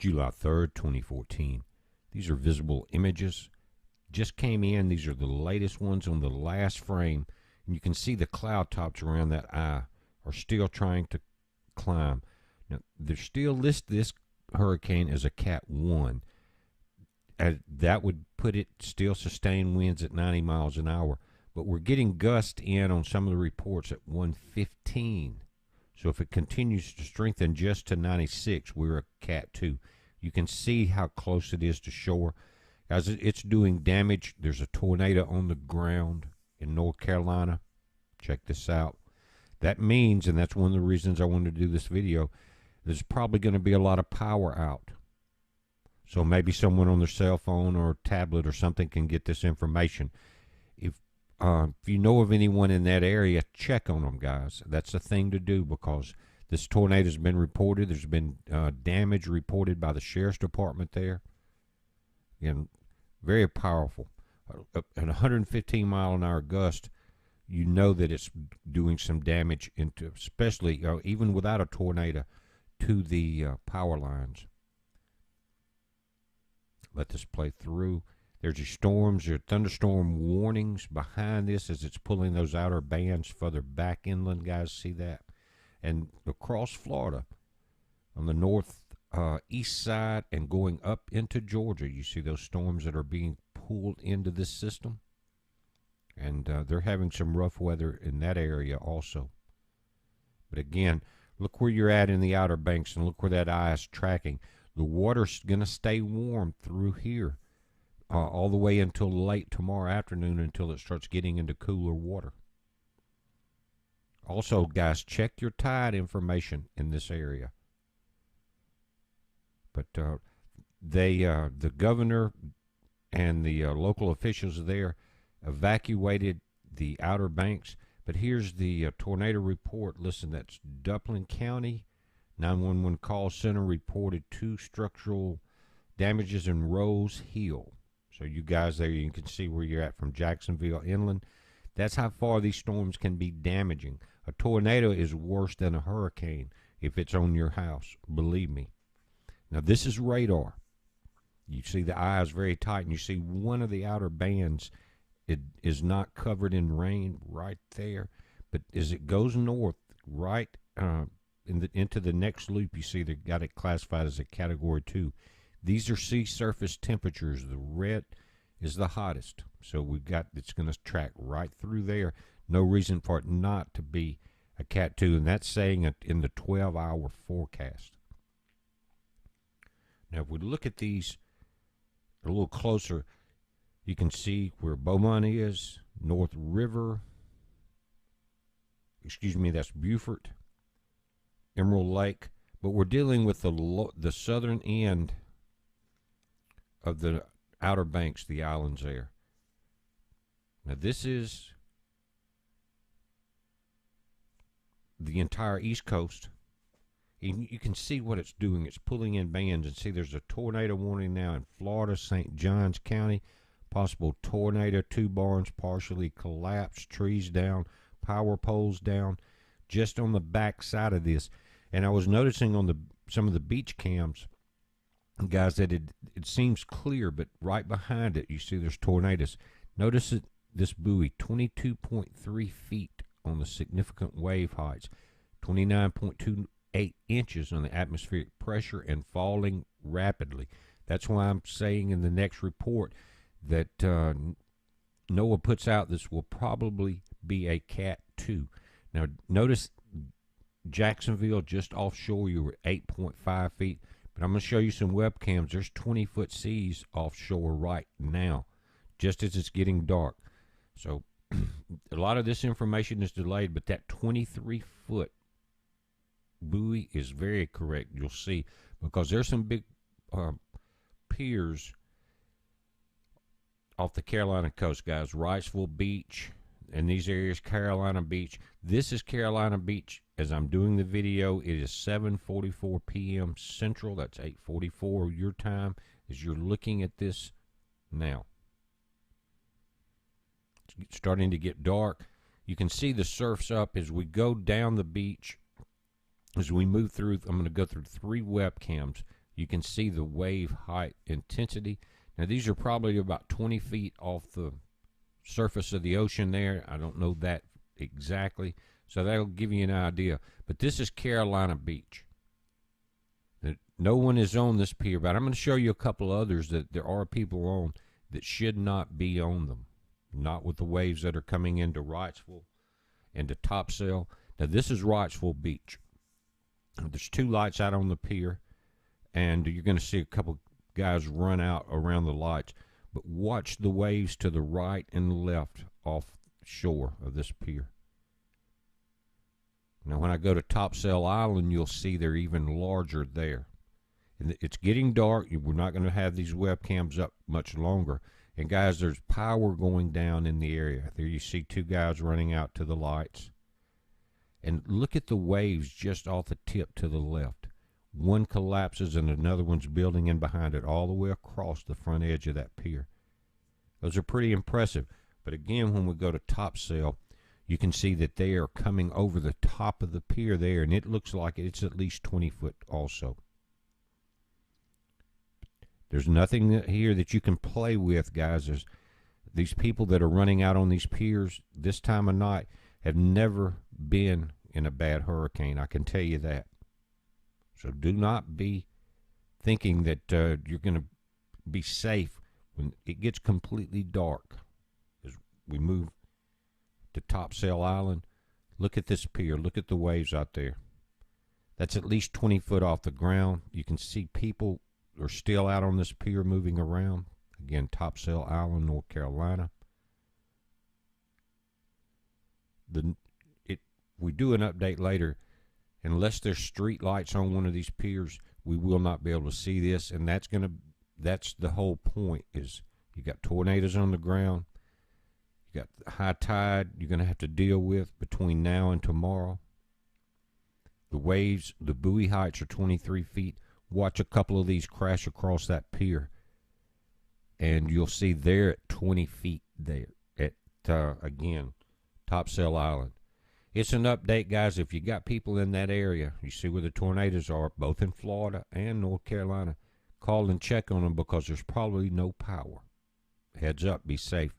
July 3rd, 2014. These are visible images. Just came in. These are the latest ones on the last frame. And you can see the cloud tops around that eye are still trying to climb. Now, they're still list this hurricane as a Cat 1. That would put it still sustained winds at 90 miles an hour. But we're getting gusts in on some of the reports at 115. So if it continues to strengthen just to 96, we're a Cat 2. You can see how close it is to shore. Guys, it's doing damage. There's a tornado on the ground in North Carolina. Check this out. That means, and that's one of the reasons I wanted to do this video, there's probably going to be a lot of power out. So maybe someone on their cell phone or tablet or something can get this information. If you know of anyone in that area, check on them, guys. That's the thing to do, because this tornado has been reported. There's been damage reported by the sheriff's department there. Again, very powerful. At 115 mile an hour gust, you know that it's doing some damage into, especially even without a tornado, to the power lines. Let this play through. There's your storms, your thunderstorm warnings behind this as it's pulling those outer bands further back inland. Guys, see that? And across Florida, on the north east side and going up into Georgia, you see those storms that are being pulled into this system. And they're having some rough weather in that area also. But again, look where you're at in the Outer Banks, and look where that eye is tracking. The water's going to stay warm through here all the way until late tomorrow afternoon, until it starts getting into cooler water. Also, guys, check your tide information in this area. But the governor and the local officials there evacuated the Outer Banks. But here's the tornado report. Listen, that's Duplin County. 911 call center reported 2 structural damages in Rose Hill. So you guys there, you can see where you're at from Jacksonville inland. That's how far these storms can be damaging. A tornado is worse than a hurricane if it's on your house, believe me. Now, this is radar. You see the eye is very tight, and you see one of the outer bands, it is not covered in rain right there. But as it goes north, right into the next loop, you see they got it classified as a Category 2. These are sea surface temperatures. The red is the hottest. So it's going to track right through there. No reason for it not to be a Cat 2, and that's saying it in the 12-hour forecast. Now, if we look at these a little closer, you can see where Beaumont is, North River, that's Beaufort, Emerald Lake, but we're dealing with the southern end of the Outer Banks, the islands there. Now, this is the entire East Coast. You can see what it's doing. It's pulling in bands. And see, there's a tornado warning now in Florida, St. Johns County. Possible tornado, 2 barns partially collapsed, trees down, power poles down, just on the back side of this. And I was noticing on some of the beach cams, guys, that it seems clear, but right behind it, you see there's tornadoes. Notice this buoy, 22.3 feet on the significant wave heights, 29.28 inches on the atmospheric pressure, and falling rapidly. That's why I'm saying in the next report that NOAA puts out this will probably be a Cat 2. Now, notice Jacksonville, just offshore, you were 8.5 feet. But I'm going to show you some webcams. There's 20-foot seas offshore right now, just as it's getting dark. So a lot of this information is delayed, but that 23-foot buoy is very correct, you'll see, because there's some big piers off the Carolina coast, guys. Wrightsville Beach and these areas, Carolina Beach. This is Carolina Beach. As I'm doing the video, it is 7:44 p.m. Central. That's 8:44 your time as you're looking at this now. It's starting to get dark. You can see the surf's up as we go down the beach. As we move through, I'm going to go through 3 webcams. You can see the wave height intensity. Now, these are probably about 20 feet off the surface of the ocean there. I don't know that exactly, so that'll give you an idea. But this is Carolina Beach. No one is on this pier, but I'm going to show you a couple others that there are people on that should not be on them. Not with the waves that are coming into Wrightsville and to Topsail. Now, this is Wrightsville Beach. There's 2 lights out on the pier, and you're going to see a couple guys run out around the lights. But watch the waves to the right and left off shore of this pier. Now, when I go to Topsail Island, you'll see they're even larger there. And it's getting dark. We're not going to have these webcams up much longer. And, guys, there's power going down in the area. There you see 2 guys running out to the lights. And look at the waves just off the tip to the left. One collapses and another one's building in behind it all the way across the front edge of that pier. Those are pretty impressive. But, again, when we go to Topsail, you can see that they are coming over the top of the pier there, and it looks like it's at least 20 foot also. There's nothing here that you can play with, guys. There's these people that are running out on these piers this time of night have never been in a bad hurricane. I can tell you that. So do not be thinking that you're going to be safe when it gets completely dark. As we move to Topsail Island, look at this pier. Look at the waves out there. That's at least 20 foot off the ground. You can see people are still out on this pier moving around. Again, Topsail Island, North Carolina. We do an update later. Unless there's street lights on one of these piers, we will not be able to see this, and that's the whole point. Is you got tornadoes on the ground, you got high tide you're going to have to deal with between now and tomorrow. The waves, the buoy heights are 23 feet. Watch a couple of these crash across that pier, and you'll see they're at 20 feet there at, again, Topsail Island. It's an update, guys. If you got people in that area, you see where the tornadoes are, both in Florida and North Carolina, call and check on them because there's probably no power. Heads up, be safe.